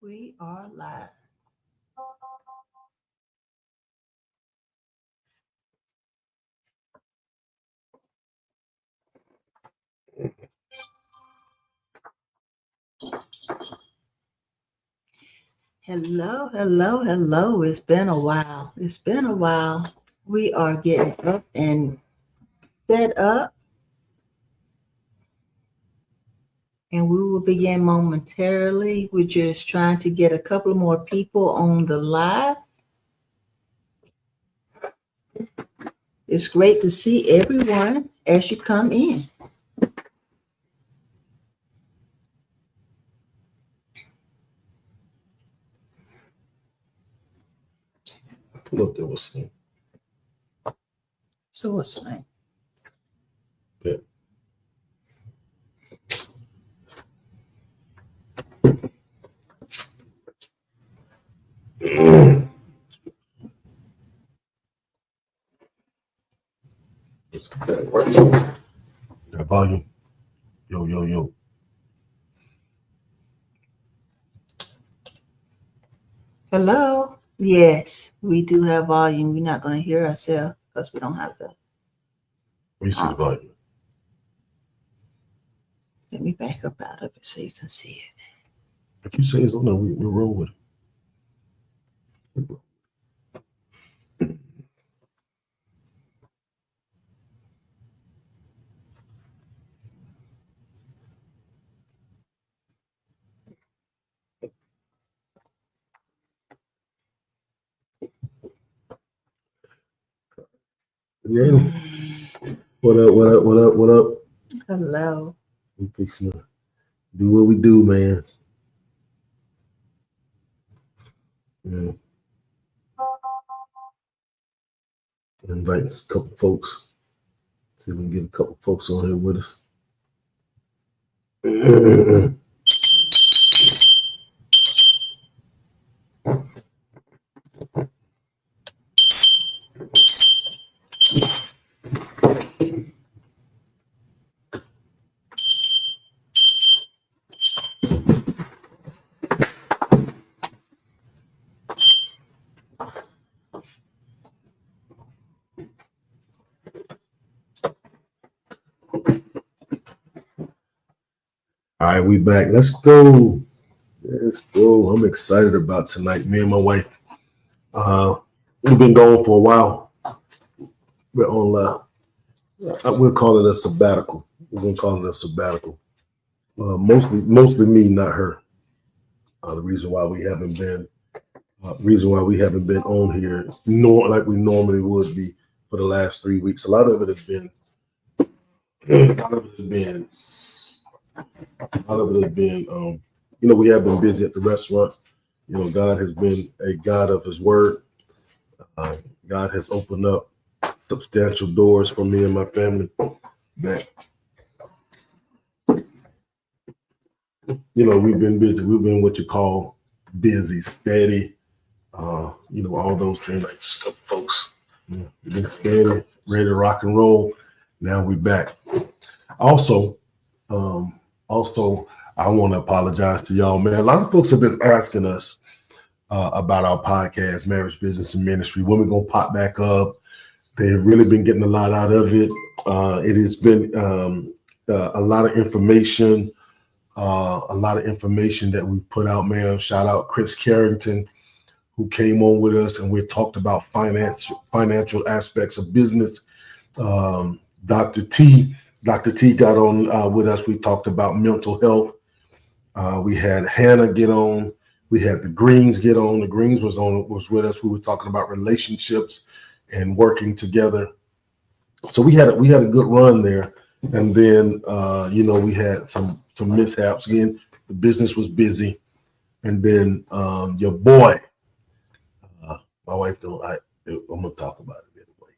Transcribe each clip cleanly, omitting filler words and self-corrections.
We are live. Hello, hello, hello. It's been a while. It's been a while. We are getting up and set up, and we will begin momentarily. We're just trying to get a couple more people on the live. It's great to see everyone as you come in. Look, there was So what's the name? that. That volume. Yo, yo, yo. Hello? Yes, we do have volume. We're not going to hear ourselves because we don't have the. We see the volume. Let me back up out of it so you can see it. If you say it's on there, we roll with it. Yeah. What up, what up, what up, what up? Hello. We fixing to do what we do, man. Yeah. Invite a couple folks. See if we can get a couple folks on here with us. All right, we back. Let's go. Let's go. I'm excited about tonight. Me and my wife. We've been going for a while. We're on. We'll call it a sabbatical. We're gonna call it a sabbatical. Mostly me, not her. The reason why we haven't been on here, like we normally would be for the last 3 weeks. A lot of it has been. We have been busy at the restaurant. God has been a God of His word. God has opened up substantial doors for me and my family. That we've been busy. We've been what you call busy, steady. All those things like folks. We've been steady, ready to rock and roll. Now we back. Also, I want to apologize to y'all, man. A lot of folks have been asking us about our podcast, Marriage, Business, and Ministry. When we're gonna pop back up? They've really been getting a lot out of it. It has been a lot of information, that we put out, man. Shout out Chris Carrington, who came on with us, and we talked about financial aspects of business. Dr. T got on with us. We talked about mental health. We had Hannah get on. We had the Greens get on. The Greens was with us. We were talking about relationships and working together. So we had a good run there. And then we had some mishaps. Again, the business was busy. And then your boy, my wife I'm gonna talk about it anyway.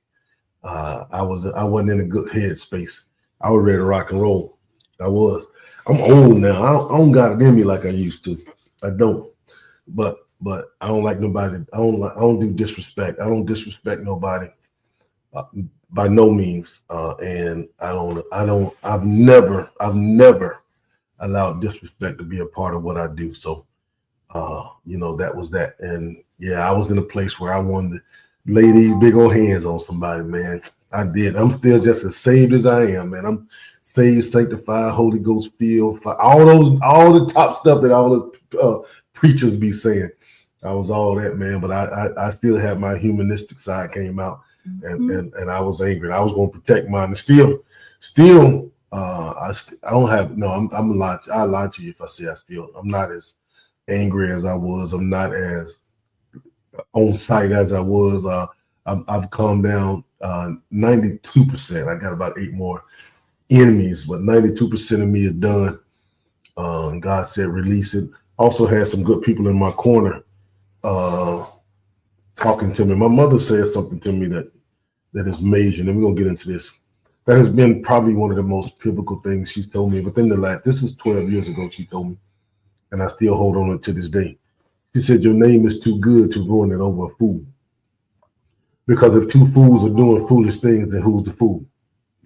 I wasn't in a good headspace. I was ready to rock and roll. I was. I'm old now. I don't got it in me like I used to. I don't. But I don't like nobody. I don't do disrespect. I don't disrespect nobody by no means. And I've never allowed disrespect to be a part of what I do. So That was that. And yeah, I was in a place where I wanted to lay these big old hands on somebody, man. I did. I'm still just as saved as I am, man. I'm saved, sanctified, Holy Ghost filled, all the top stuff that all the preachers be saying. I was all that, man, but I still have my humanistic side came out, and I was angry. And I was going to protect mine, and still, I don't have no. I'm a lie. I lie to you if I say I'm not as angry as I was. I'm not as on site as I was. I've calmed down 92%. I got about 8 more enemies, but 92% of me is done. And God said, release it. Also had some good people in my corner talking to me. My mother said something to me that is major, and we're going to get into this. That has been probably one of the most pivotal things she's told me within the last, this is 12 years ago she told me, and I still hold on to this day. She said, your name is too good to ruin it over a fool. Because if 2 fools are doing foolish things, then who's the fool?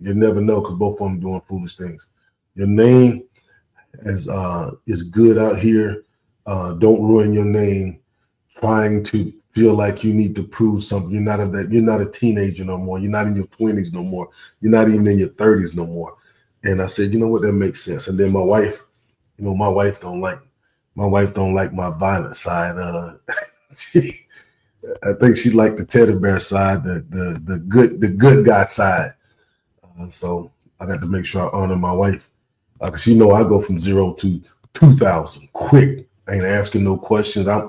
You never know, because both of them doing foolish things. Your name is good out here. Don't ruin your name trying to feel like you need to prove something. You're not a teenager no more. You're not in your 20s no more. You're not even in your 30s no more. And I said, you know what, that makes sense. And then my wife, my wife don't like my violent side. I think she liked the teddy bear side, the good guy side. So I got to make sure I honor my wife, because I go from 0 to 2,000 quick. I ain't asking no questions. I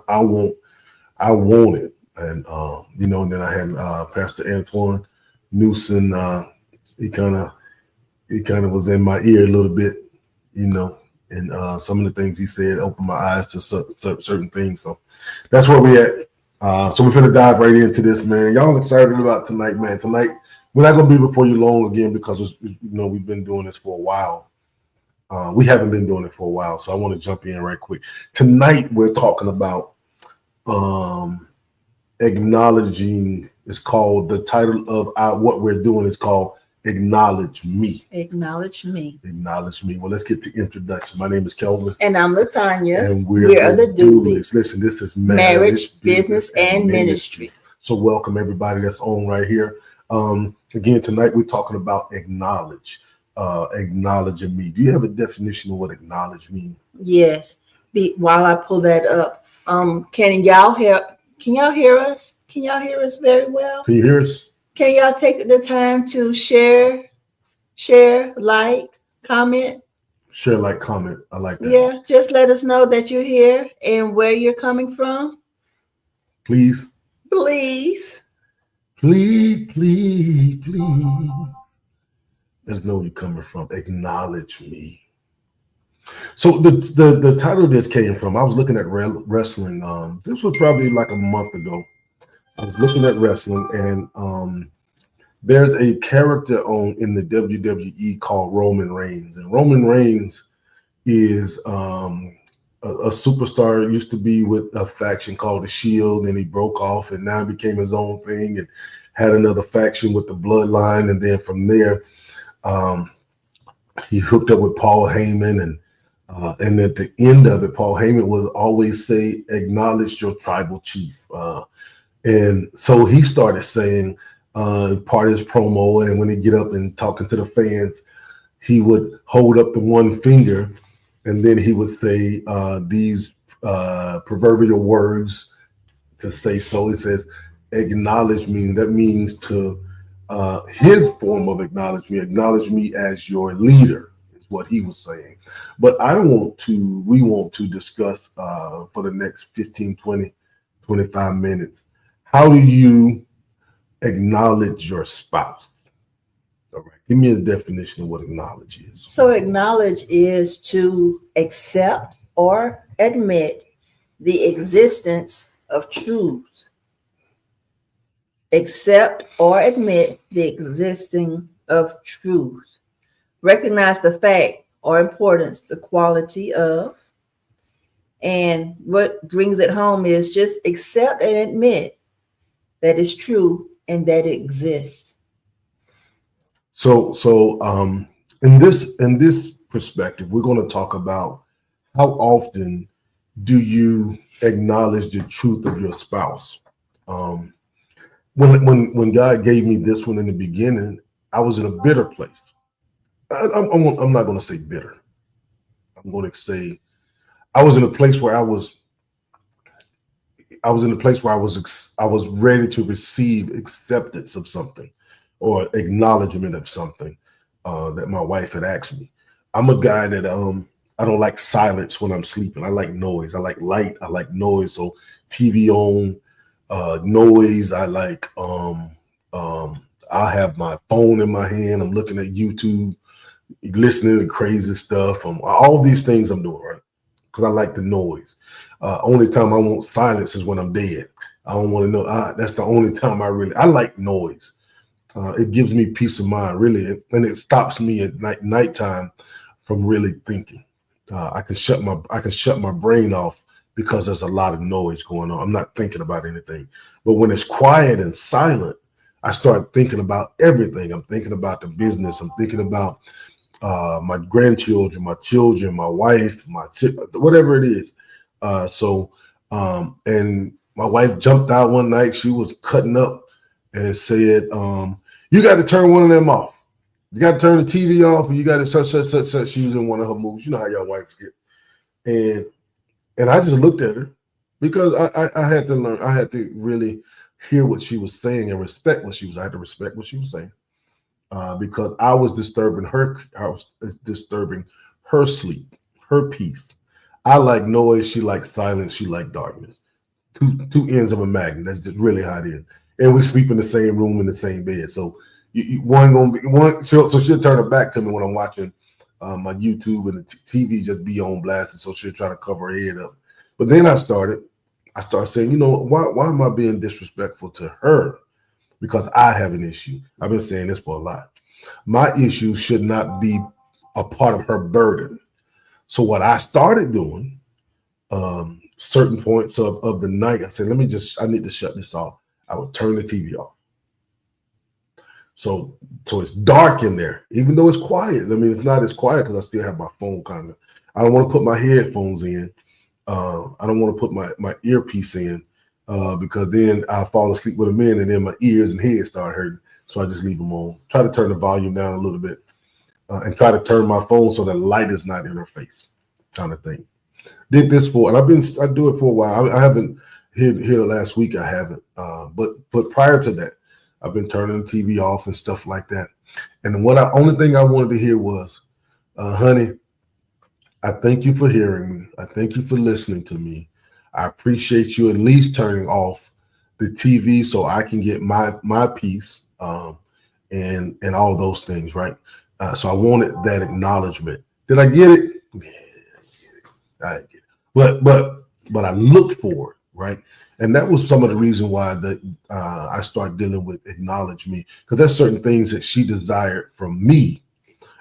want it. And and then I had Pastor Antoine Newsom. He kind of was in my ear a little bit, and some of the things he said opened my eyes to certain things. So that's where we at. So we're going to dive right into this, man. Y'all excited about tonight, man. Tonight, we're not going to be before you long again, because we've been doing this for a while. We haven't been doing it for a while, so I want to jump in right quick. Tonight, we're talking about acknowledging. It's called, the title of what we're doing is called Acknowledge Me. Acknowledge Me. Acknowledge Me. Well, let's get to introduction. My name is Kelvin. And I'm Latanya. And we're the Dooleys. Listen, this is Marriage, Business, and Ministry. So welcome everybody that's on right here. Again, tonight we're talking about acknowledge. Acknowledging me. Do you have a definition of what acknowledge means? Yes. While I pull that up, can y'all hear us? Can y'all hear us very well? Can you hear us? Can y'all take the time to share, like, comment? Share, like, comment. I like that. Yeah, just let us know that you're here and where you're coming from. Please. Please. Please, please, please. Let us know where you're coming from. Acknowledge me. So the title of this came from, I was looking at wrestling. This was probably like a month ago. I was looking at wrestling, and there's a character in the WWE called Roman Reigns. And Roman Reigns is a superstar. Used to be with a faction called the Shield, and he broke off, and now became his own thing and had another faction with the Bloodline. And then from there, he hooked up with Paul Heyman, and at the end of it, Paul Heyman would always say, acknowledge your tribal chief. And so he started saying, part of his promo, and when he get up and talking to the fans, he would hold up the one finger, and then he would say these proverbial words to say so. It says, acknowledge me. That means to his form of acknowledge me as your leader, is what he was saying. But we want to discuss for the next 15, 20, 25 minutes, how do you acknowledge your spouse? All right, give me a definition of what acknowledge is. So acknowledge is to accept or admit the existence of truth. Accept or admit the existing of truth. Recognize the fact or importance, the quality of. And what brings it home is just accept and admit that it's true and that it exists. So in this perspective, we're going to talk about how often do you acknowledge the truth of your spouse? When God gave me this one in the beginning, I was in a bitter place. I'm not going to say bitter. I'm going to say I was in a place where I was in a place where I was ready to receive acceptance of something or acknowledgement of something that my wife had asked me. I'm a guy that I don't like silence when I'm sleeping. I like noise. I like light. I like noise. So TV on, noise. I like I have my phone in my hand. I'm looking at YouTube, listening to crazy stuff. All these things I'm doing, right? Because I like the noise. Only time I want silence is when I'm dead. I don't want to know. That's the only time I like noise. It gives me peace of mind, really, and it stops me at nighttime from really thinking. I can shut my brain off because there's a lot of noise going on. I'm not thinking about anything. But when it's quiet and silent, I start thinking about everything. I'm thinking about the business. I'm thinking about my grandchildren, my children, my wife, whatever it is. And my wife jumped out one night. She was cutting up and said, you got to turn one of them off. You got to turn the TV off, and you got to such. She was in one of her moves. You know how your wives get. And I just looked at her because I had to learn. I had to really hear what she was saying and respect what she was. I had to respect what she was saying because I was disturbing her. I was disturbing her sleep, her peace. I like noise. She likes silence. She likes darkness. Two ends of a magnet. That's just really how it is. And we sleep in the same room in the same bed. So one gonna be one. So she'll turn her back to me when I'm watching my YouTube and the TV just be on blast, and so she'll try to cover her head up. But then I started saying, you know, why am I being disrespectful to her? Because I have an issue. I've been saying this for a lot. My issue should not be a part of her burden. So what I started doing, certain points of the night, I said, I need to shut this off. I would turn the TV off. So it's dark in there, even though it's quiet. I mean, it's not as quiet because I still have my phone kind of. I don't want to put my headphones in. I don't want to put my earpiece in because then I fall asleep with them in, and then my ears and head start hurting. So I just leave them on. Try to turn the volume down a little bit and try to turn my phone so that light is not in her face, kind of thing. Did this and I do it for a while. I haven't here the last week. I haven't, but prior to that, I've been turning the TV off and stuff like that. And only thing I wanted to hear was, honey, I thank you for hearing me. I thank you for listening to me. I appreciate you at least turning off the TV so I can get my peace and all those things, right? So I wanted that acknowledgement. Did I get it? Yeah, I didn't get it. But I looked for it, right? And that was some of the reason why I started dealing with acknowledge me, because there's certain things that she desired from me,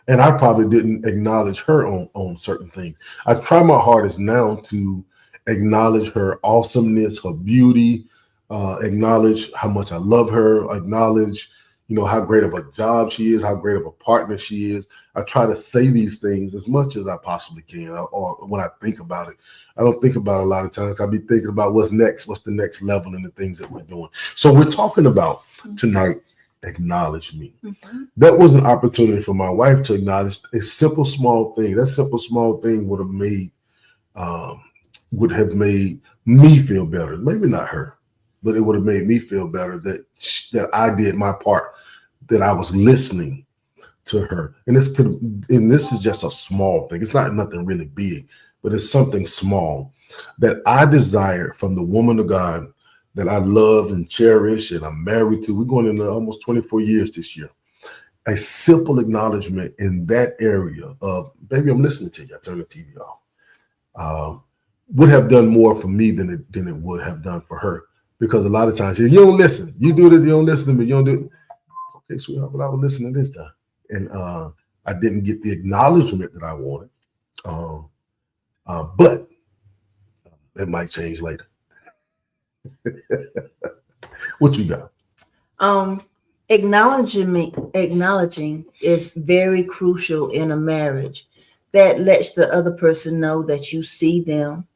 and I probably didn't acknowledge her on certain things. I try my hardest now to acknowledge her awesomeness, her beauty, acknowledge how much I love her, acknowledge, how great of a job she is, how great of a partner she is. I try to say these things as much as I possibly can, or when I think about it. I don't think about it a lot of times. I'll be thinking about what's next, what's the next level in the things that we're doing. So we're talking about tonight, acknowledge me. Mm-hmm. That was an opportunity for my wife to acknowledge a simple, small thing. That simple, small thing would have made me feel better. Maybe not her, but it would have made me feel better that I did my part, that I was listening to her. And this is just a small thing. It's not nothing really big, but it's something small that I desire from the woman of God that I love and cherish and I'm married to. We're going into almost 24 years this year. A simple acknowledgement in that area of, baby, I'm listening to you. I turn the TV off. Would have done more for me than it would have done for her. Because a lot of times, you don't listen. You do this, you don't listen to me, you don't do it. Okay, sweetheart, but I was listening this time. And I didn't get the acknowledgement that I wanted. But it might change later. What you got? Acknowledging is very crucial in a marriage. That lets the other person know that you see them,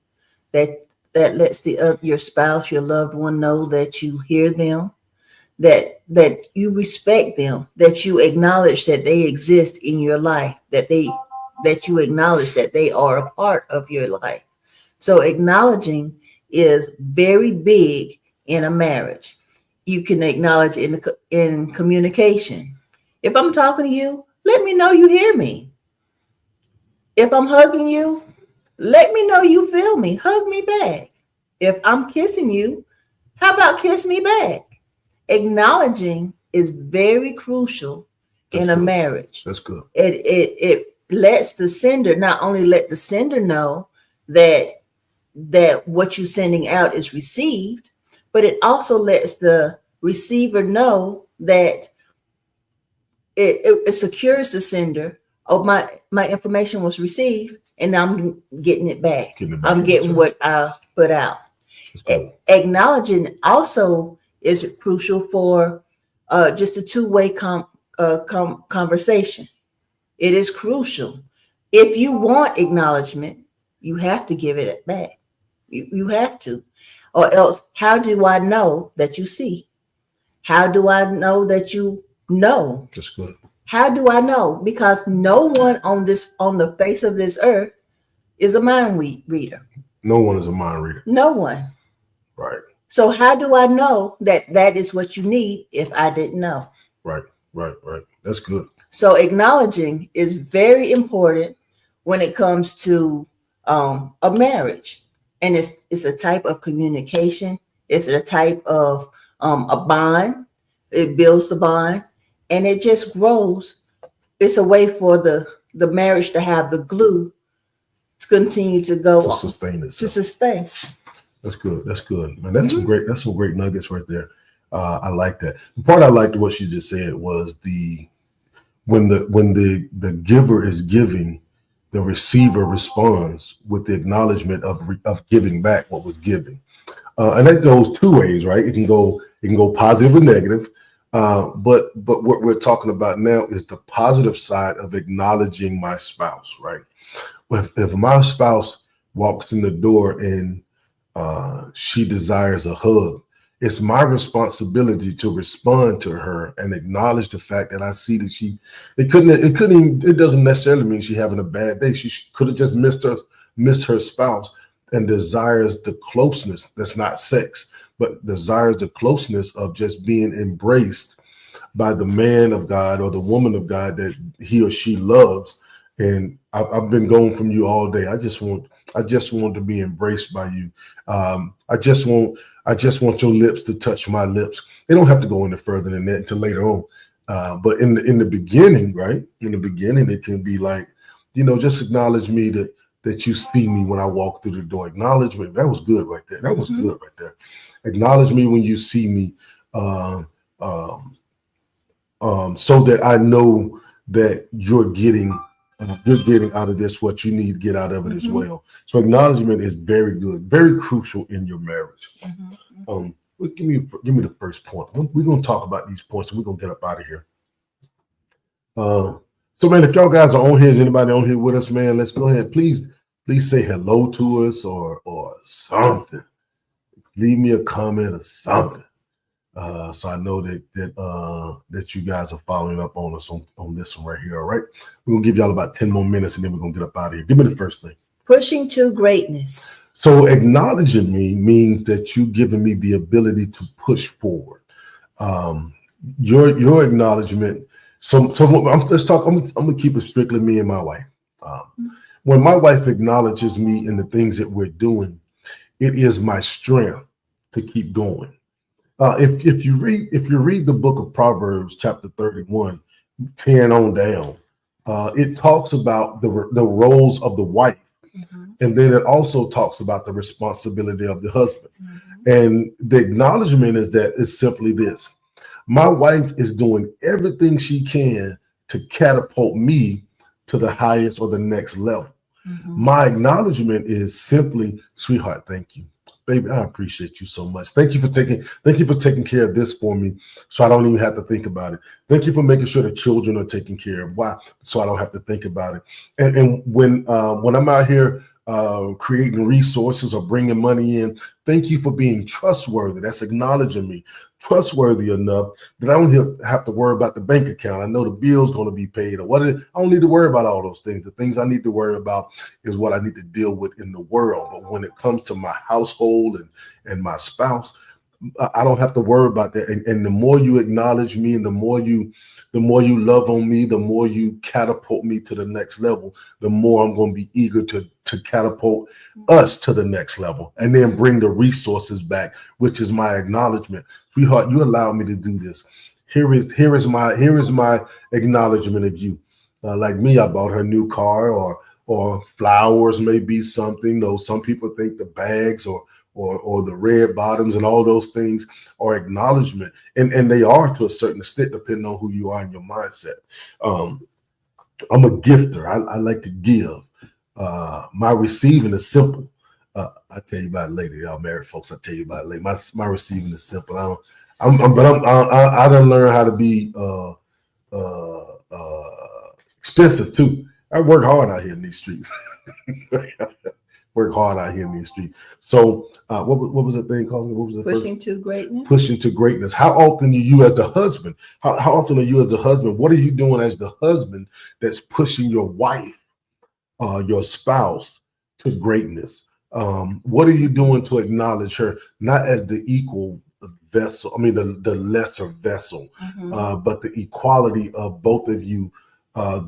that lets your spouse, your loved one know that you hear them, that you respect them, that you acknowledge that they exist in your life, that you acknowledge that they are a part of your life. So acknowledging is very big in a marriage. You can acknowledge in communication. If I'm talking to you, let me know you hear me. If I'm hugging you, let me know you feel me. Hug me back. If I'm kissing you, how about kiss me back? Acknowledging is very crucial in a marriage. That's good. It lets the sender, not only let the sender know that what you're sending out is received, but it also lets the receiver know that it secures the sender. Oh, my information was received, and I'm getting it back. I'm getting what I put out. Acknowledging also is crucial for just a two-way conversation. It is crucial. If you want acknowledgement, you have to give it back. You have to. Or else, how do I know that you see? How do I know that you know? That's good. How do I know? Because no one on the face of this earth is a mind reader. No one is a mind reader. No one. Right. So how do I know that is what you need if I didn't know? Right. That's good. So acknowledging is very important when it comes to a marriage. And it's a type of communication. It's a type of a bond. It builds the bond, and it just grows. It's a way for the marriage to have the glue to continue to go To on, sustain itself. to sustain. That's good. Man, that's some great nuggets right there. I like that. The part I liked what she just said was when the giver is giving, the receiver responds with the acknowledgement of giving back what was given. And that goes two ways, right? It can go positive or negative. But what we're talking about now is the positive side of acknowledging my spouse, right? If my spouse walks in the door and she desires a hug, it's my responsibility to respond to her and acknowledge the fact that I see that it doesn't necessarily mean she's having a bad day. She could have just missed her spouse and desires the closeness. That's not sex, but desires the closeness of just being embraced by the man of God or the woman of God that he or she loves. And I've been going from you all day. I just want to be embraced by you. I just want your lips to touch my lips. They don't have to go any further than that until later on. But in the beginning, right? In the beginning, it can be like, just acknowledge me that you see me when I walk through the door. Acknowledge me. That was good right there. That was good right there. Acknowledge me when you see me, so that I know that you're getting out of this what you need to get out of it as well. So acknowledgement is very good, very crucial in your marriage. Give me the first point. We're going to talk about these points and we're going to get up out of here. So man, if y'all guys are on here, is anybody on here with us, man? Let's go ahead. Please say hello to us or something. Leave me a comment or something. So I know that you guys are following up on us on this one right here. All right. We're going to give y'all about 10 more minutes and then we're going to get up out of here. Give me the first thing. Pushing to greatness. So acknowledging me means that you giving me the ability to push forward. Your acknowledgement. So let's talk. I'm going to keep it strictly me and my wife. When my wife acknowledges me in the things that we're doing, it is my strength to keep going. If you read the book of Proverbs, chapter 31, 10 on down, it talks about the roles of the wife. And then it also talks about the responsibility of the husband. And the acknowledgement is simply this. My wife is doing everything she can to catapult me to the highest or the next level. My acknowledgement is simply, sweetheart, thank you. Baby, I appreciate you so much. Thank you for taking care of this for me so I don't even have to think about it. Thank you for making sure the children are taken care of. Why? So I don't have to think about it. And when I'm out here creating resources or bringing money in. Thank you for being trustworthy. That's acknowledging me. Trustworthy enough that I don't have to worry about the bank account. I know the bill's going to be paid or I don't need to worry about all those things. The things I need to worry about is what I need to deal with in the world. But when it comes to my household and my spouse, I don't have to worry about that. And the more you acknowledge me and the more you love on me, the more you catapult me to the next level, the more I'm going to be eager to catapult us to the next level and then bring the resources back, which is my acknowledgement. Sweetheart, you allowed me to do this. Here is my acknowledgement of you. Like me, I bought her new car or flowers, maybe something. Though some people think the bags or the red bottoms and all those things are acknowledgement. And they are to a certain extent, depending on who you are in your mindset. I'm a gifter. I like to give. My receiving is simple. I tell you about it later. Y'all married folks, I tell you about it later. My receiving is simple. I done learn how to be expensive too. I work hard out here in these streets. Work hard out here in these streets. So what was that thing called? What was it? Pushing to greatness. Pushing to greatness. How often are you as the husband? How often are you as the husband? What are you doing as the husband that's pushing your wife, your spouse to greatness? What are you doing to acknowledge her, not as the equal vessel, the lesser vessel, but the equality of both of you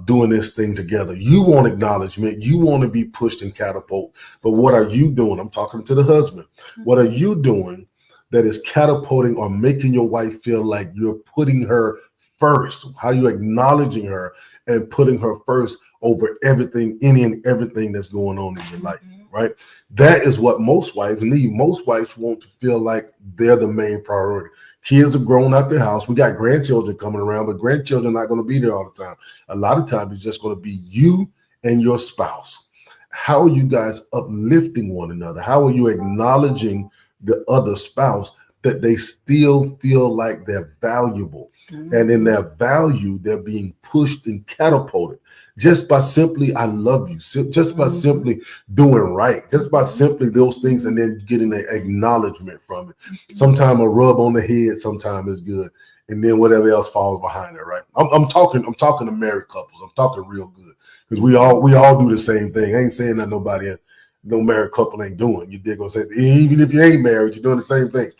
doing this thing together? You want acknowledgement. You want to be pushed and catapult. But what are you doing? I'm talking to the husband. What are you doing that is catapulting or making your wife feel like you're putting her first? How are you acknowledging her and putting her first over everything, any and everything that's going on in your life, right? That is what most wives need. Most wives want to feel like they're the main priority. Kids have grown out their house. We got grandchildren coming around, but grandchildren are not going to be there all the time. A lot of times it's just going to be you and your spouse. How are you guys uplifting one another? How are you acknowledging the other spouse that they still feel like they're valuable? And in their value, they're being pushed and catapulted just by simply, I love you, just by simply doing right, just by simply those things, and then getting an acknowledgement from it. Sometimes a rub on the head, sometimes is good, and then whatever else falls behind it, right? I'm talking to married couples. I'm talking real good because we all do the same thing. I ain't saying that no married couple ain't doing. You dig what I'm saying? Even if you ain't married, you're doing the same thing.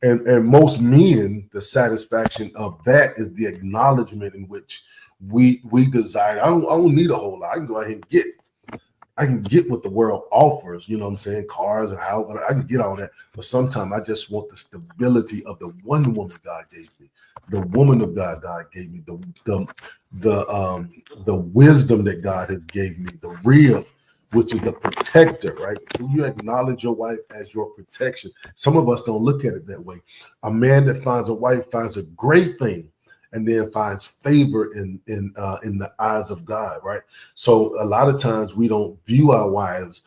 And most men, the satisfaction of that is the acknowledgement in which we desire. I don't need a whole lot. I can go ahead and I can get what the world offers, you know what I'm saying? Cars and how I can get all that. But sometimes I just want the stability of the one woman God gave me, the woman of God gave me, the wisdom that God has gave me, the real, which is the protector, right? You acknowledge your wife as your protection. Some of us don't look at it that way. A man that finds a wife finds a great thing and then finds favor in the eyes of God, right? So a lot of times we don't view our wives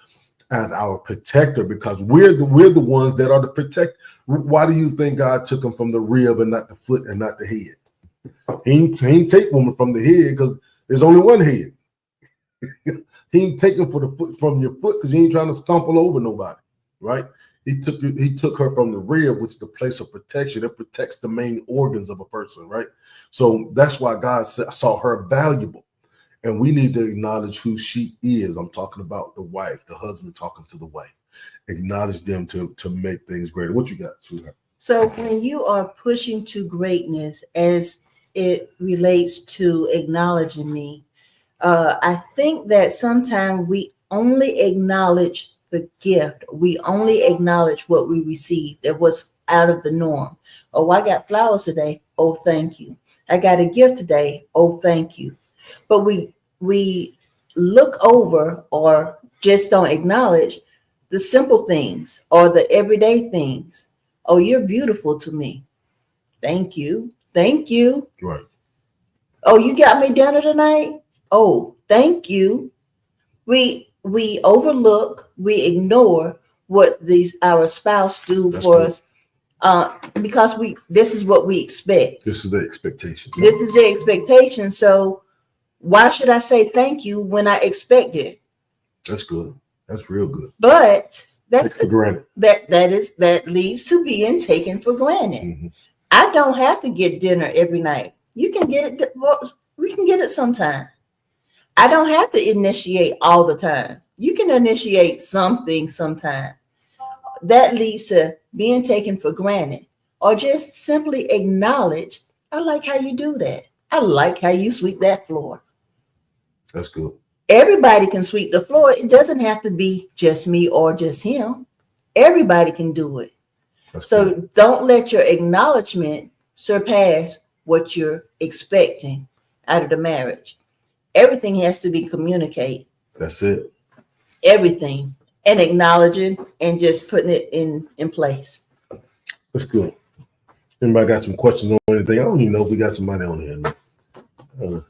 as our protector because we're the ones that are the protect. Why do you think God took them from the rib and not the foot and not the head? He ain't take woman from the head because there's only one head. He ain't taking for the foot from your foot because he ain't trying to stumble over nobody, right? He took her from the rear, which is the place of protection. It protects the main organs of a person, right? So that's why God saw her valuable. And we need to acknowledge who she is. I'm talking about the wife, the husband talking to the wife. Acknowledge them to make things greater. What you got, sweetheart? So when you are pushing to greatness as it relates to acknowledging me, I think that sometimes we only acknowledge the gift. We only acknowledge what we received that was out of the norm. Oh, I got flowers today. Oh, thank you. I got a gift today. Oh, thank you. But we look over or just don't acknowledge the simple things or the everyday things. Oh, you're beautiful to me. Thank you. Thank you. Right. Oh, you got me dinner tonight? Oh, thank you. We overlook, we ignore what our spouse do That's for good. us because this is what we expect. This is the expectation. This is the expectation. So why should I say thank you when I expect it? That's good. That's real good. But that's Take for granted. that leads to being taken for granted. Mm-hmm. I don't have to get dinner every night. You can get it. We can get it sometime. I don't have to initiate all the time. You can initiate something sometime. That leads to being taken for granted, or just simply acknowledge, I like how you do that. I like how you sweep that floor. That's good. Everybody can sweep the floor. It doesn't have to be just me or just him. Everybody can do it. That's So good. don't let your acknowledgement surpass what you're expecting out of the marriage. Everything has to be communicated. That's it. Everything. And acknowledging and just putting it in place. That's good. Anybody got some questions on anything? I don't even know if we got somebody on here.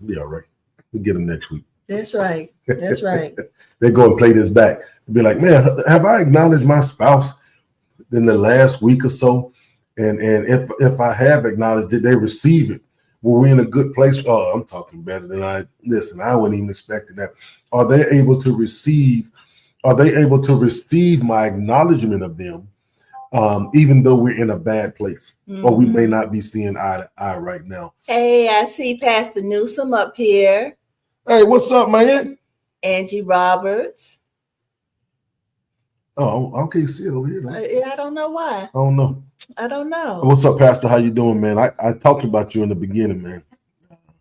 Be all right. We'll get them next week. That's right. That's right. They go and play this back. Be like, man, have I acknowledged my spouse in the last week or so? And if I have acknowledged, did they receive it? Were we in a good place? Oh, I'm talking better than I listen. I wasn't even expecting that. Are they able to receive? Are they able to receive my acknowledgement of them, even though we're in a bad place, or we may not be seeing eye to eye right now? Hey, I see Pastor Newsom up here. Hey, what's up, man? Angie Roberts. Oh, I can't see it over here. Though. I don't know why. I don't know. I don't know. What's up, Pastor? How you doing, man? I talked about you in the beginning, man.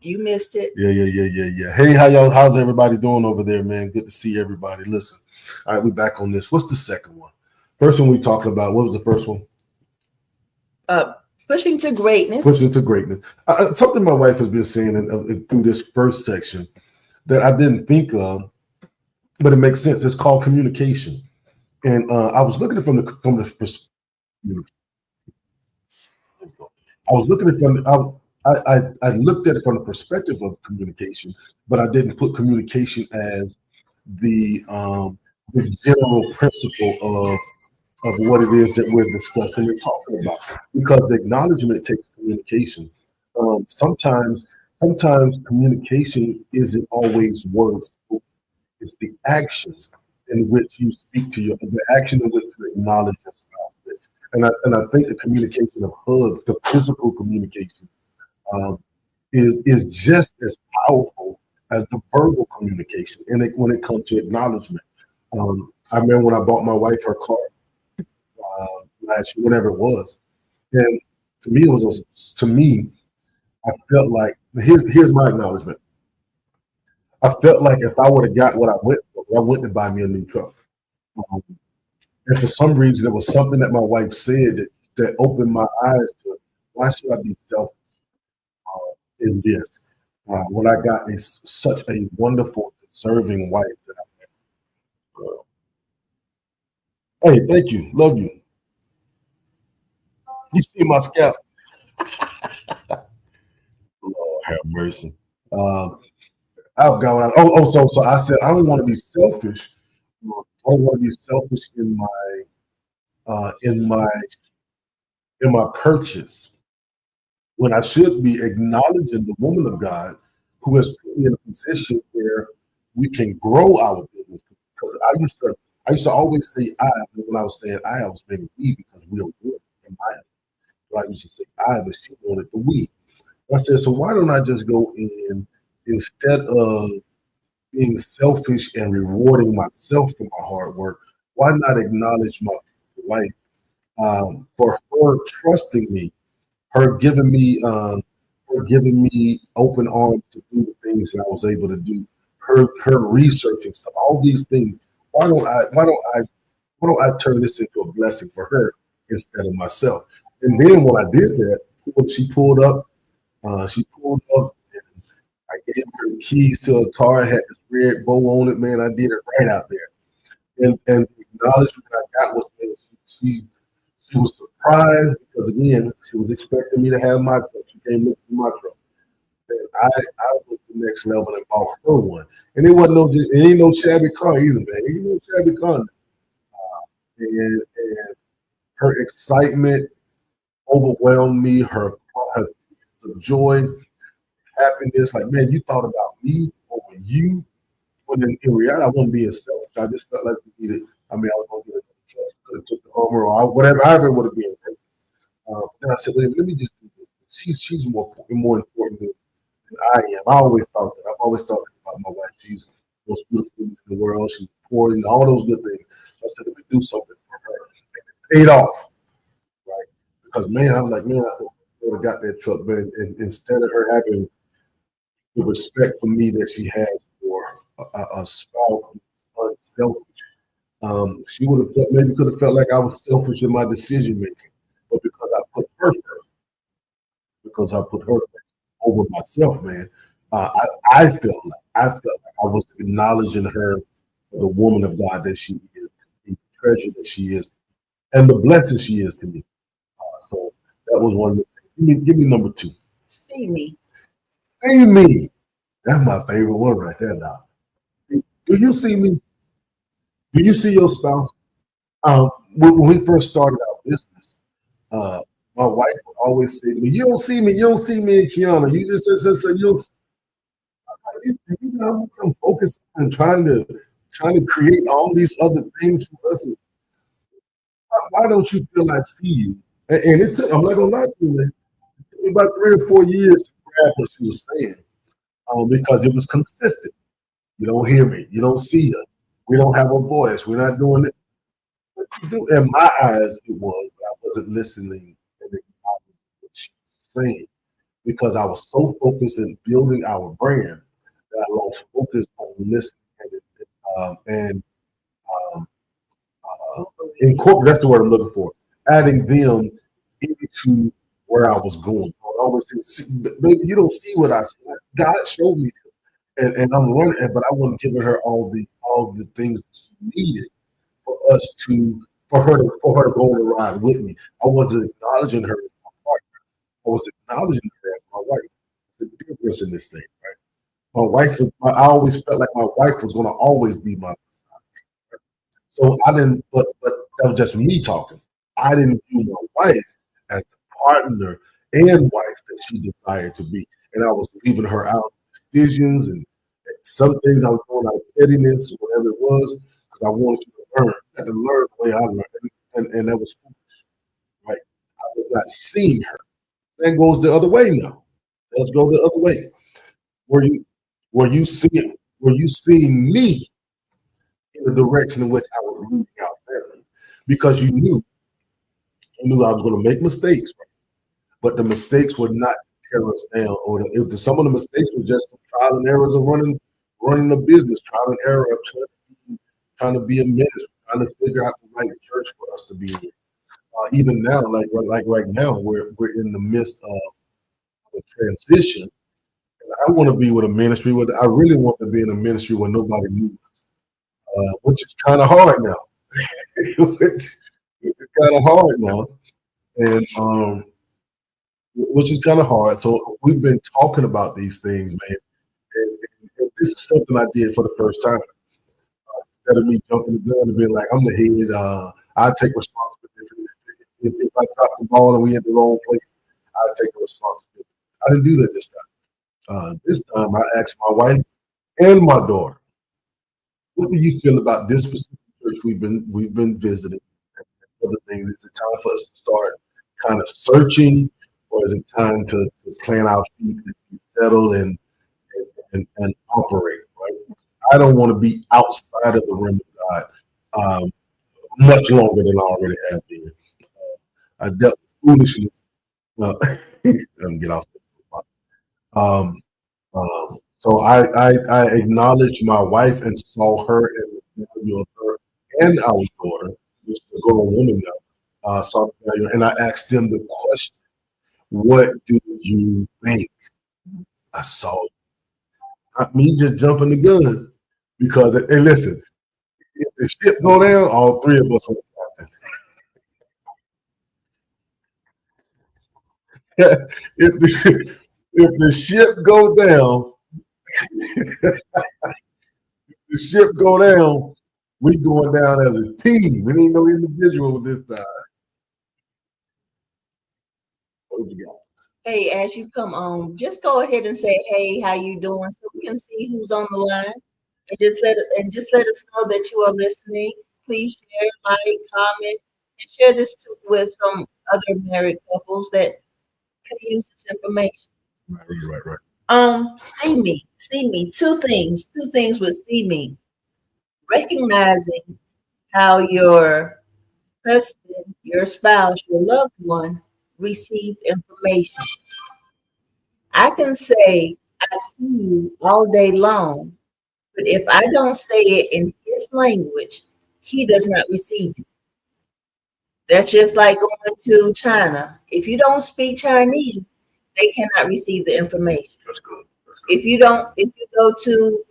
You missed it. Yeah. Hey, how's everybody doing over there, man? Good to see everybody. Listen, all right, we're back on this. What's the second one? First one we talked about. What was the first one? Pushing to greatness. Pushing to greatness. Something my wife has been saying through this first section that I didn't think of, but it makes sense. It's called communication, and I was looking at it from the perspective. I was looking at it from I looked at it from the perspective of communication, but I didn't put communication as the general principle of what it is that we're discussing and talking about. Because the acknowledgement takes communication. Sometimes communication isn't always words. It's the actions in which you speak to the action in which you acknowledge yourself. And I think the communication of hugs, the physical communication, is just as powerful as the verbal communication. And when it comes to acknowledgement, I remember when I bought my wife her car last year, whatever it was, and to me, I felt like here's my acknowledgement. I felt like if I would have got what I went to buy me a new truck. And for some reason, there was something that my wife said that opened my eyes to why should I be selfish in this? When I got such a wonderful, deserving wife that I met. Hey, thank you. Love you. You see my scalp. Lord have mercy. I've got so I said I don't want to be selfish. I don't want to be selfish in my purchase, when I should be acknowledging the woman of God who has put me in a position where we can grow our business. Because I used to always say I, but when I was saying I was saying we because we are good in my eyes. So I used to say I, but she wanted the we. I said, so why don't I just go in instead of being selfish and rewarding myself for my hard work? Why not acknowledge my wife for her trusting me, her giving me open arms to do the things that I was able to do, her researching stuff, all these things. Why don't I turn this into a blessing for her instead of myself? And then when I did that, she pulled up. And I gave her the keys to a car, had this red bow on it, man. I did it right out there. And the acknowledgement I got was, man, she was surprised because, again, she was expecting me to have my truck. She came looking for my truck. And I went to the next level and bought her one. And it ain't no shabby car either, man. It ain't no shabby car. And her excitement overwhelmed me, her joy, happiness. Like, man, you thought about me over you. When in reality, I wasn't being selfish. I just felt like we needed. I mean, I was going to get a truck, could have took the Hummer or whatever, however it would have been. Then I said, let me just do this. She's more important than I am. I've always thought about my wife. She's the most beautiful woman in the world. She's poor and all those good things. So I said, let me do something for her. And it paid off, right? Because man, I was like, man, I would have got that truck, but instead of her having the respect for me that she has for a spouse who's unselfish, she would have maybe could have felt like I was selfish in my decision making. But because I put her first over myself, man, I felt like I was acknowledging her for the woman of God that she is, the treasure that she is, and the blessing she is to me. So that was one of the things. Give me number two. See me. See me. That's my favorite one right there now. Do you see me? Do you see your spouse? When we first started our business, my wife would always say to me, "You don't see me. You don't see me and Kiana. You just said you don't." You know, I'm focused on trying to create all these other things for us. Why don't you feel I see you? And it took, I'm not gonna lie to you, man. It took me about 3 or 4 years to grab what she was saying, because it was consistent. You don't hear me. You don't see us. We don't have a voice. We're not doing it. What you do in my eyes, it was. I wasn't listening and acknowledging what she was saying because I was so focused in building our brand that I lost focus on listening and um, incorporate. That's the word I'm looking for. Adding them into where I was going. I always say, baby, you don't see what I see. God showed me, and I'm running, but I wasn't giving her all the things that she needed for us to for her to go on the ride with me. I wasn't acknowledging her as my partner. I was acknowledging her as my wife. There's a difference in this thing, right? My wife I always felt like my wife was going to always be my. So I didn't, but that was just me talking. I didn't view my wife as the partner and wife that she desired to be, and I was leaving her out of decisions and some things I was doing out of pettiness or whatever it was because I wanted you to learn. I had to learn the way I learned, and that was foolish, right? I was not seeing her. That goes the other way now. Let's go the other way. Were you were you seeing me in the direction in which I was leading our family? Because you knew I was going to make mistakes, right? But the mistakes would not tear us down, or some of the mistakes were just trial and errors of running a business, trial and error of trying to be a minister, trying to figure out the right church for us to be in. Even now, like right now, we're in the midst of a transition. And I want to be with a ministry with. I really want to be in a ministry where nobody knew us, which is kind of hard now. It's kind of hard now, and which is kind of hard. So we've been talking about these things, man. And this is something I did for the first time. Instead of me jumping the gun and being like, I'm the head, I take responsibility. If I drop the ball and we hit the wrong place, I take the responsibility. I didn't do that this time. This time I asked my wife and my daughter, what do you feel about this specific church we've been visiting? Other things, is it time for us to start kind of searching, or is it time to plant our feet and be settled and operate? Right. I don't want to be outside of the realm of God much longer than I already have been. I dealt with foolishness. Let me get off this. Um, so I acknowledged my wife and saw her and the value of her and our daughter, which is a grown woman now, saw the value, and I asked them the question, what do you think? I saw it. Not me just jumping the gun. Because, and listen, if the ship go down, all three of us will if the ship go down, the ship go down, we going down as a team. We ain't no individual this time. What you got? Hey, as you come on, just go ahead and say, hey, how you doing? So we can see who's on the line. just let us know that you are listening. Please share, like, comment, and share this too with some other married couples that can use this information. Right. See me. Two things with see me. Recognizing how your husband, your spouse, your loved one received information. I can say I see you all day long, but if I don't say it in his language, he does not receive it. That's just like going to China. If you don't speak Chinese, they cannot receive the information. That's good. If you go to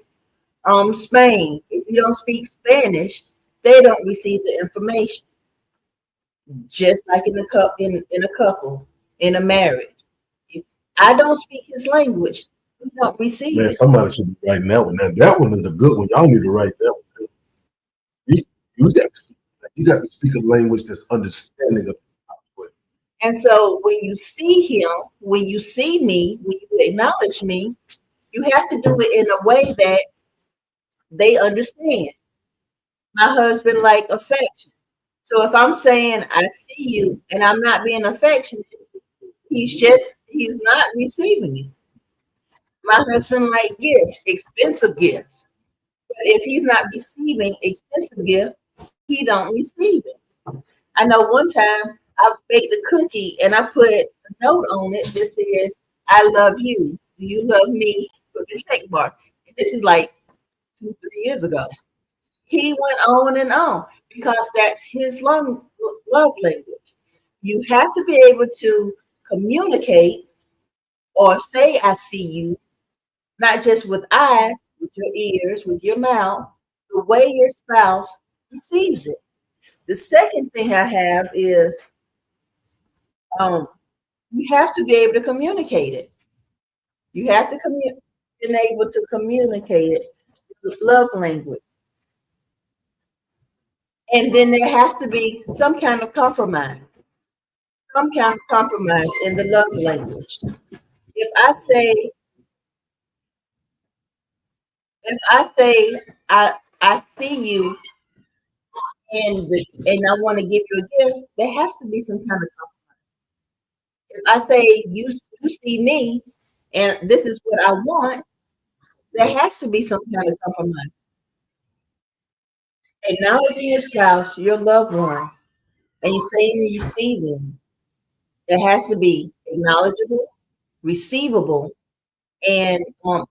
Spain, if you don't speak Spanish, they don't receive the information. Just like in a couple, in a marriage. If I don't speak his language, we don't receive Man, it. somebody should be writing that one. That one is a good one. Y'all need to write that one. You, you got to speak a language that's understanding of it. And so when you see him, when you see me, when you acknowledge me, you have to do it in a way that they understand. My husband like affection. So if I'm saying I see you and I'm not being affectionate, he's not receiving it. My husband like gifts, expensive gifts. But if he's not receiving expensive gift, he don't receive it. I know one time I baked a cookie and I put a note on it that says, I love you. Do you love me? With the check mark. And this is like 2, 3 years ago. He went on and on because that's his love language. You have to be able to communicate or say, I see you, not just with eyes, with your ears, with your mouth, the way your spouse receives it. The second thing I have is um, you have to be able to communicate it. You have to been able to communicate it, love language. And then there has to be some kind of compromise in the love language. If I say, if I say, I see you and I want to give you a gift, there has to be some kind of compromise. If I say you see me and this is what I want, there has to be some kind of compromise. Acknowledging your spouse, your loved one, and you saying you see them, there has to be acknowledgeable, receivable, and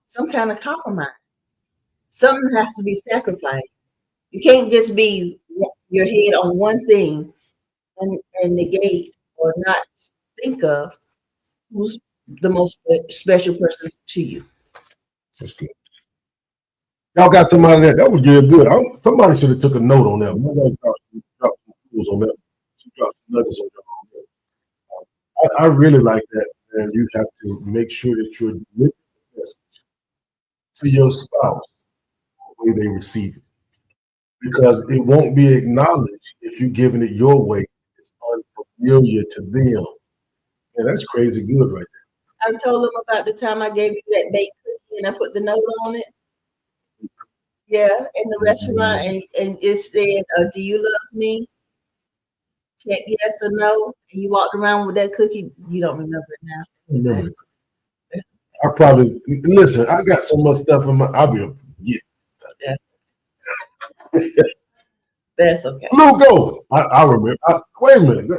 some kind of compromise. Something has to be sacrificed. You can't just be your head on one thing and negate or not think of who's the most special person to you. That's good. Y'all got somebody that was real good. Somebody should have took a note on that. Somebody dropped some tools on that. Dropped some nuggets on that. I really like that, and you have to make sure that you're delivering the message to your spouse the way they receive it, because it won't be acknowledged if you're giving it your way. It's unfamiliar to them, and that's crazy good right I told them about the time I gave you that baked cookie and I put the note on it. Yeah, in the restaurant, and it said, "Do you love me?" Check yes or no. And you walked around with that cookie. You don't remember it now. there. Remember, I probably listen. I got so much stuff in my. I'll be yeah. That's okay. Lugo, I remember. Wait a minute.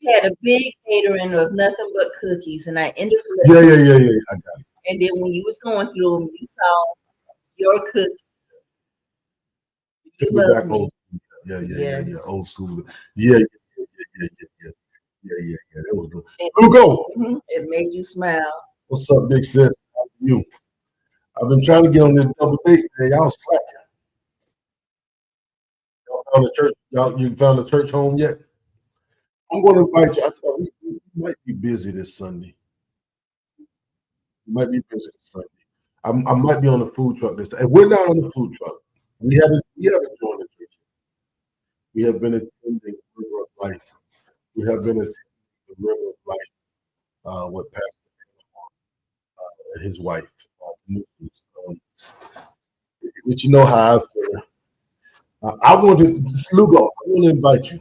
We had a big catering of nothing but cookies, and I ended up. Yeah. I got it. And then when you was going through them, you saw your cookie. Took me back old. Yeah. Old school. Yeah. That was good. Lugo. It made you smile. What's up, big sis? How are you? I've been trying to get on this double date, man. Y'all slacking. Y'all found the church. You found the church home yet? I'm going to invite you. I thought we might be busy this Sunday. I might be on the food truck this time. And we're not on the food truck. We haven't joined the church. We have been attending River of Life. We have been attending the River of Life with Pastor and his wife. But you know how I feel. I want to, Lugo, I want to invite you.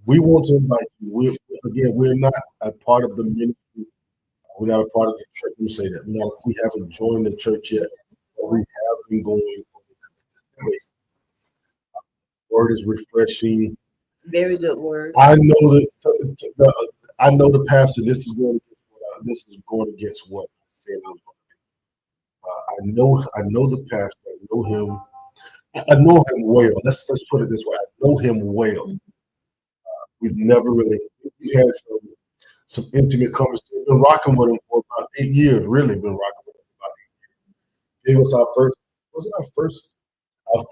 We want to invite you. We're not a part of the ministry. We're not a part of the church. Let me say that. We haven't joined the church yet, but we have been going on a consistent basis. Word is refreshing. Very good word. I know I know the pastor. This is going against what I said I was going to do. I know the pastor. I know him well. Let's put it this way. I know him well. We've never really had some intimate conversation. Been rocking with him for about 8 years. Really been rocking with him for about 8 years. It was our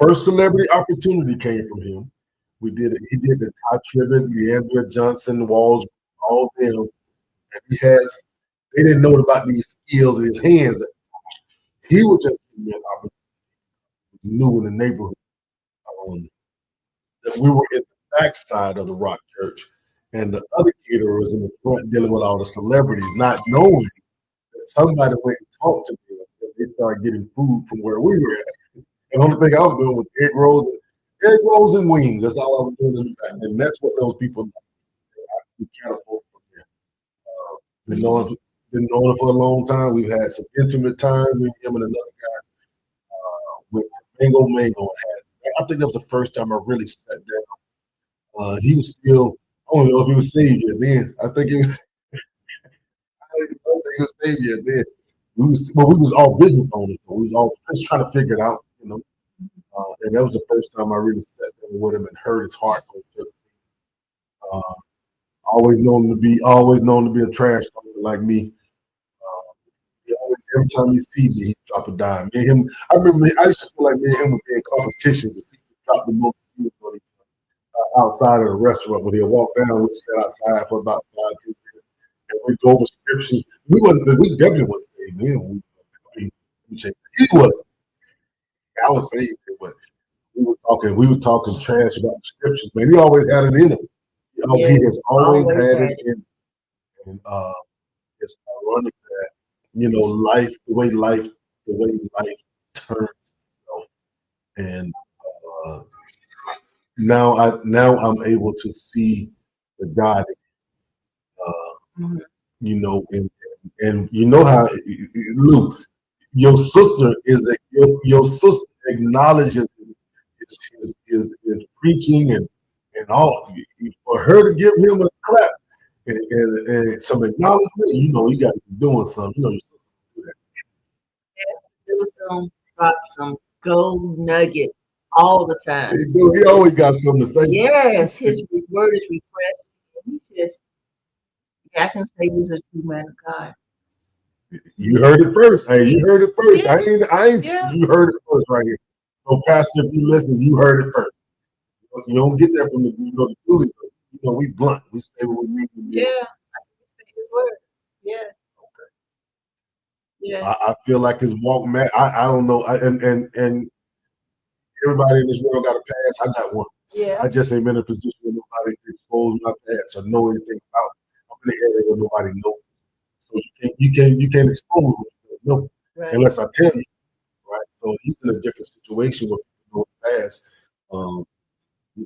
first celebrity opportunity came from him. We did it. He did the Ty Tribbett, Leandra Johnson, Walls, all them. And they didn't know about these skills in his hands. He was just giving me an opportunity. New in the neighborhood. That we were in the backside of the Rock Church, and the other caterer was in the front dealing with all the celebrities, not knowing that somebody went and talked to them. And they started getting food from where we were at. And the only thing I was doing was egg rolls and wings. That's all I was doing in the back. And that's what those people we can't afford from there. Been knowing it for a long time. We've had some intimate time with him and another guy with Mango. I think that was the first time I really sat down. He was still, I don't know if he was saved yet then. I think he was, I don't think he was saved yet then. We was all business owners. So we was all just trying to figure it out, you know. And that was the first time I really sat down with him and heard his heart. Always known to be a trash talker like me. Every time he sees me, he drop a dime. Me and him, I used to feel like me and him would be in competition to see who dropped the most money outside of the restaurant. When he'll walk down, we'd sit outside for about 5 minutes, and we'd go over scriptures. We definitely wasn't saved then. He wasn't. I was saved, but we were talking trash about the scriptures. Man, he always had it in him. He has always had it in him. And it's ironic that, you know, the way life turns, and now I'm able to see the God, you know, and you know how, Luke, your sister acknowledges his preaching and all. For her to give him a clap and some acknowledgement, you know, you got to be doing something. You know, There was some gold nuggets all the time. He always got something to say. Yes, his word is refreshing. I can say he's a true man of God. You heard it first. Hey, you heard it first. Yeah. I ain't. Yeah. You heard it first right here. So, Pastor, if you listen, you heard it first. You don't get that from the bullies. You know, we blunt. We say what we mean. Yeah, I can say his word. Yeah. Okay. Yeah. I feel like his walk, man. I don't know. And everybody in this world got a past. I got one. Yeah. I just ain't been in a position where nobody can expose my past or know anything about it. I'm in the area where nobody knows. So you can't expose me, no, right, unless I tell you, right? So he's in a different situation with people past. You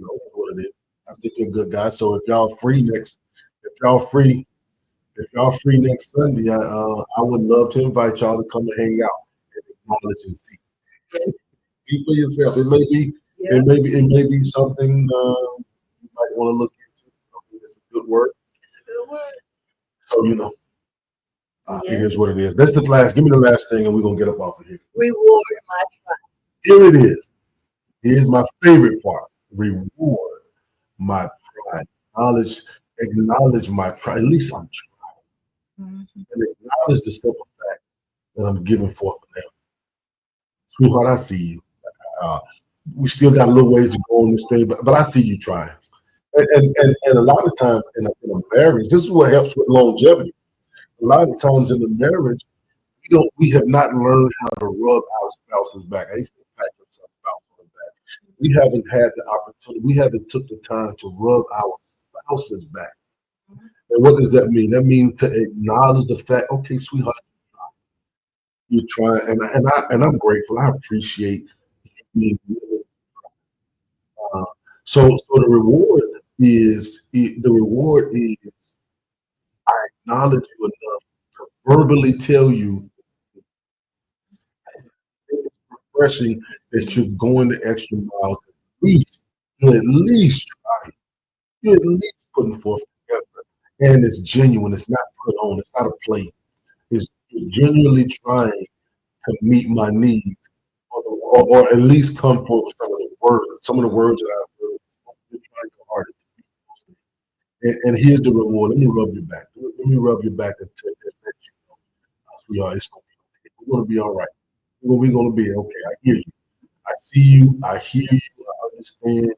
know what it is. I think you're a good guy. So if y'all free next Sunday, I would love to invite y'all to come and hang out and acknowledge and see. See for yourself. It may be something you might want to look into. It's a good word. So you know. It is what it is. That's the last. Give me the last thing, and we're gonna get up off of here. Reward my pride. Here it is. Here's my favorite part. Reward my pride. Acknowledge my pride. At least I'm trying. And acknowledge the simple fact that I'm giving forth now. Sweetheart, I see you. We still got a little ways to go on this thing, but I see you trying. And a lot of times in a marriage, this is what helps with longevity. A lot of times in the marriage, we have not learned how to rub our spouses back. I used to pat yourself on the back. We haven't had the opportunity. We haven't took the time to rub our spouses back. And what does that mean? That means to acknowledge the fact, okay, sweetheart, you're trying, and I'm grateful. I appreciate being. Uh, so the reward is I acknowledge you enough to verbally tell you it's refreshing that you're going the extra mile. At least try. You're at least putting forth the effort, and it's genuine. It's not put on. It's not a play. It's you're genuinely trying to meet my needs, or at least come forward with some of the words that I've heard. You're trying your hardest. And here's the reward. Let me rub your back. Let me rub your back and let you know, sweetheart, it's gonna be okay. We're gonna be all right. We're gonna be okay. I hear you. I see you. I hear you. I understand.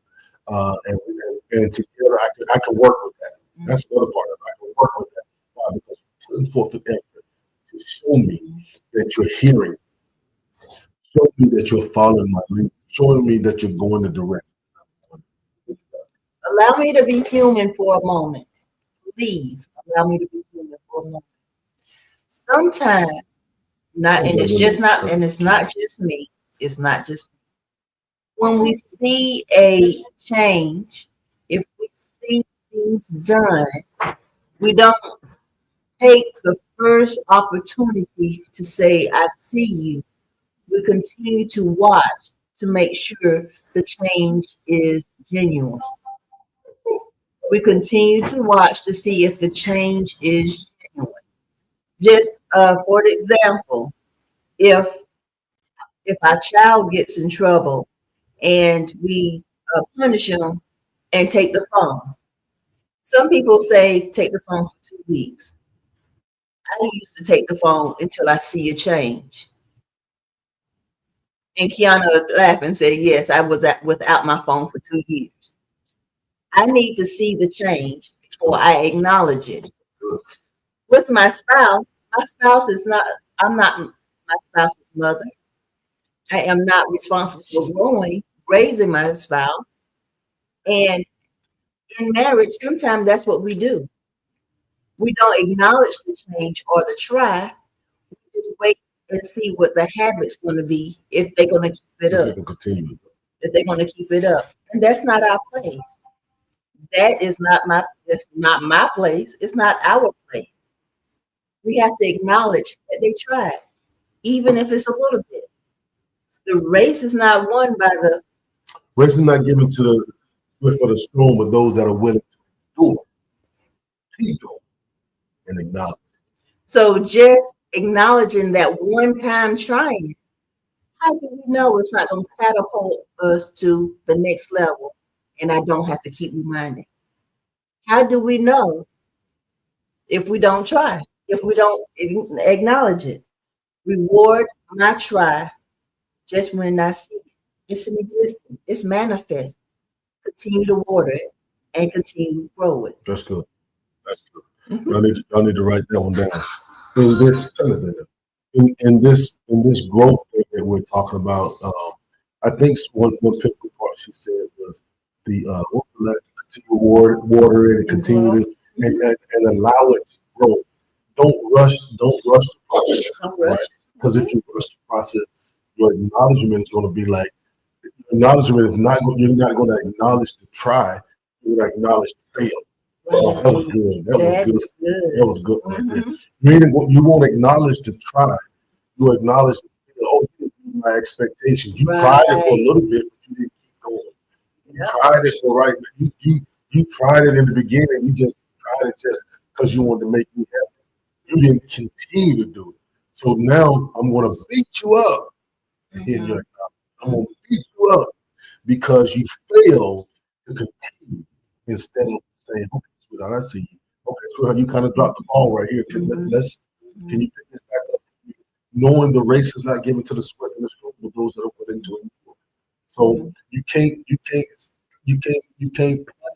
And together, I can work with that. That's the other part of it. I can work with that. Why? Because you're putting forth the effort to show me that you're hearing, show me that you're following my lead, showing me that you're going the direction. Allow me to be human for a moment. Please allow me to be human for a moment. Sometimes, and it's not just me. It's not just me. When we see a change, if we see things done, we don't take the first opportunity to say, I see you. We continue to watch to make sure the change is genuine. We continue to watch to see if the change is genuine. Just for example, if our child gets in trouble and we punish them and take the phone, some people say take the phone for 2 weeks. I used to take the phone until I see a change. And Kiana laughed and said, yes, I was without my phone for 2 years. I need to see the change before I acknowledge it. With my spouse is not, I'm not my spouse's mother. I am not responsible for raising my spouse. And in marriage, sometimes that's what we do. We don't acknowledge the change or the try. We just wait and see what the habit's going to be if they're going to keep it up. If they're going to keep it up. And that's not our place. That's not my place. It's not our place. We have to acknowledge that they tried, even if it's a little bit. The race is not won by the race is not given to the swift or the strong, but those that are willing to do it. Keep going and acknowledge. So just acknowledging that one time trying, how do we know it's not going to catapult us to the next level? And I don't have to keep reminding. How do we know if we don't try? If we don't acknowledge it? Reward my try just when I see it. It's in existence. It's manifest. Continue to water it and continue to grow it. That's good. That's good. Mm-hmm. Y'all need to write that one down. In this growth that we're talking about, I think one pivotal part she said was the continue water it and continue to and allow it to grow. Don't rush the process. Right? Because if you rush the process, your acknowledgement is going to be like acknowledgement is not. You're not going to acknowledge the try. You're going to acknowledge the fail. Oh, that was good. That was good. Mm-hmm. You won't acknowledge the try. You acknowledge my expectations. You tried it for a little bit, but you didn't keep going. You tried it for right. You tried it in the beginning. You just tried it just because you wanted to make me happy. You didn't continue to do it. So now I'm going to beat you up. Mm-hmm. I'm going to beat you up because you failed to continue instead of saying, okay, sweetheart, I see you. Okay, sweetheart, you kind of dropped the ball right here. Can you pick this back up? Knowing the race is not given to the swift and the strong, but those that are willing to endure. So you can't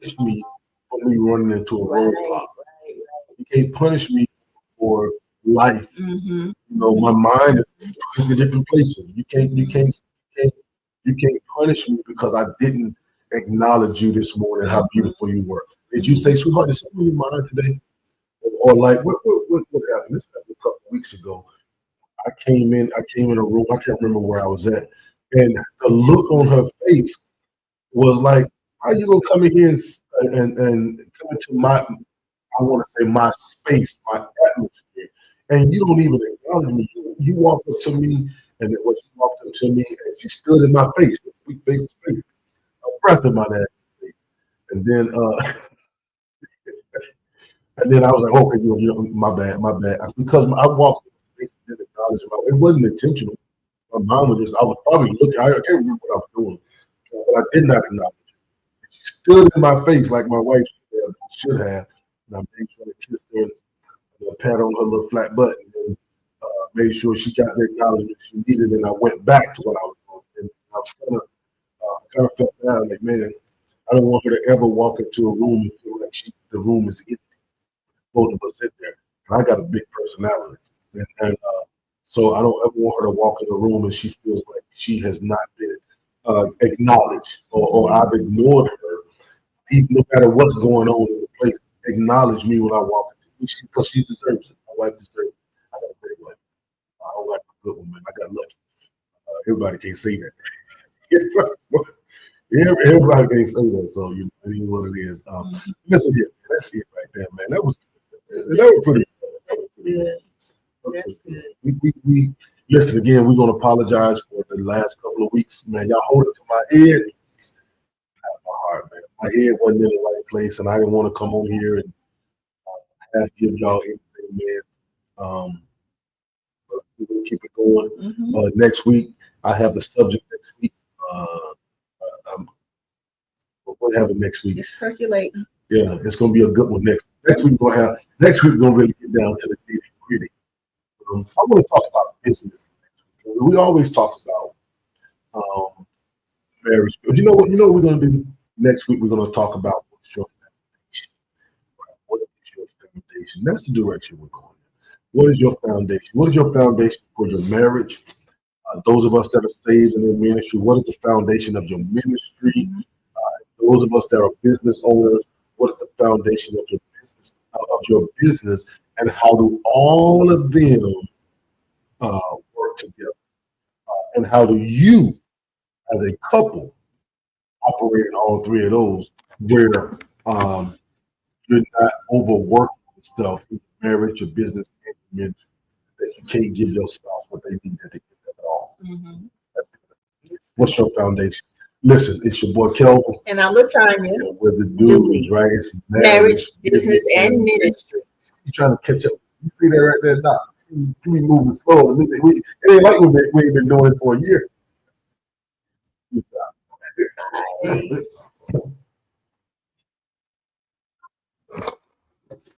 punish me for me running into a roadblock. You can't punish me for life. Mm-hmm. You know, my mind is in different places. You can't punish me because I didn't acknowledge you this morning, how beautiful you were. Did you say, sweetheart, is something in your mind today? Or like, what happened? This happened a couple of weeks ago. I came in a room. I can't remember where I was at, and the look on her face was like, "How you gonna come in here and come into my, I want to say my space, my atmosphere, and you don't even acknowledge me. You walked up to me, and then when she walked up to me, and she stood in my face, we face to face, a breath in my face, and then I was like, okay, my bad, because I walked in the face and didn't acknowledge her. It wasn't intentional. My mom was just, I was probably looking. I can't remember what I was doing, but I did not acknowledge her. She stood in my face like my wife should have, and I made sure to kiss her. Pat on her little flat butt and made sure she got the acknowledgement she needed, and I went back to what I was doing. And I was kind of felt down, like, man, I don't want her to ever walk into a room and feel like the room is empty. Both of us sit there. And I got a big personality, and so I don't ever want her to walk in a room and she feels like she has not been acknowledged, or I've ignored her. Even no matter what's going on in the place, acknowledge me when I walk into, because she deserves it. My wife deserves it. I got a great wife. I don't like a good one, man. I got lucky. Everybody can't say that. Everybody can't say that. So it is what it is. Listen here, that's it right there, man. That was pretty. Good. Okay. That's good. We listen again. We're gonna apologize for the last couple of weeks, man. Y'all hold it to my head. My heart, man. My head wasn't in the right place, and I didn't want to come on here and have to give y'all anything, man. But we're gonna keep it going. Next week, I have the subject next week. What happened next week? It's percolating. Yeah, it's gonna be a good one next week. We're gonna really get down to the nitty gritty. I want to talk about business. We always talk about marriage, but you know what we're gonna do next week? We're gonna talk about what's your foundation. Right? What is your foundation? That's the direction we're going. What is your foundation? What is your foundation for your marriage? Those of us that are saved in their ministry, what is the foundation of your ministry? Those of us that are business owners, what is the foundation of your business, and how do all of them work together? And how do you, as a couple, operate in all three of those, where you're not overworking stuff in marriage, your business, and your ministry, that you can't give your spouse what they need to get at all. What's your foundation? Listen, it's your boy Kelvin. And I'm Latanya. With the dudes, right? It's marriage, business, and ministry. You trying to catch up? You see that right there? Nah, we moving slow. It ain't like we ain't been doing it for a year.